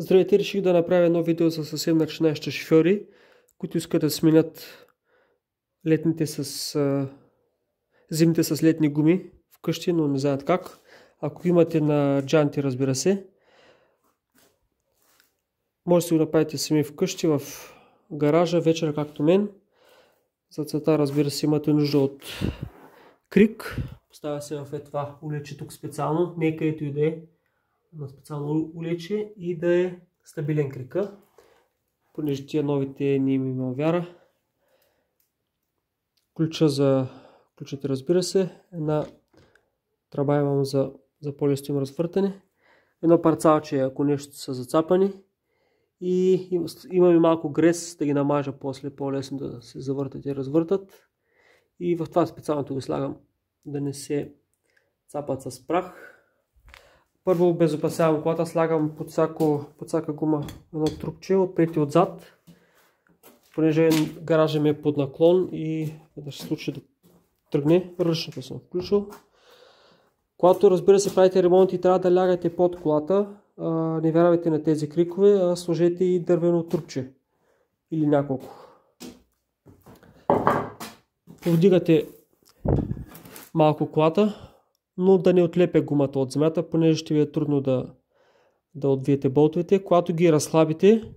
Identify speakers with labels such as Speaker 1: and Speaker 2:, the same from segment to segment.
Speaker 1: Здравейте, реших да направя едно видео за съвсем начинаещи шофьори, които искат да сменят зимните с летни гуми вкъщи, но не знаят как. Ако имате на джанти, разбира се, може да си го направите сами вкъщи, в гаража, вечер както мен. За целта, разбира се, имате нужда от крик. Поставя се в това улече тук специално, не където и да е, на специално улече и да е стабилен крика, понеже тия новите не им има вяра. Ключите, разбира се, една тръба имам за по-лесно им развъртане, едно парцалче, ако нещо са зацапани, и имаме малко грес да ги намажа после, по-лесно да се завъртат и развъртат. И в това специалното го слагам да не се цапат с прах. Първо обезопасявам колата, слагам под всяка гума едно трупче, отпред и отзад, понеже гаражът ми е под наклон и да се случи да тръгне, ръчното съм включил. Когато, разбира се, правите ремонт и трябва да лягате под колата, не вярвайте на тези крикове, а сложете и дървено трупче или няколко. Повдигате малко колата, но да не отлепя гумата от земята, понеже ще ви е трудно да отвиете болтовете. Когато ги разхлабите,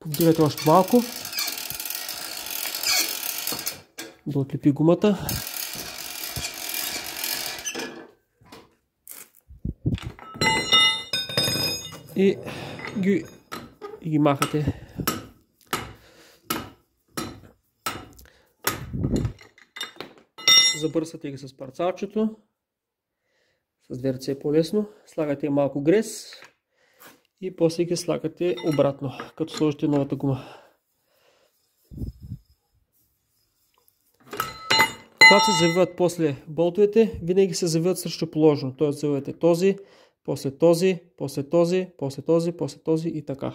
Speaker 1: повдигате още малко да отлепи гумата. И ги махате. Забърсвате ги с парцалчето. С две ръце е по-лесно. Слагате малко грес и после ги слагате обратно, като сложите новата гума. Когато се завиват после болтовете, винаги се завиват срещу положено. Т.е. завивате този, после този, после този, после този, после този и така.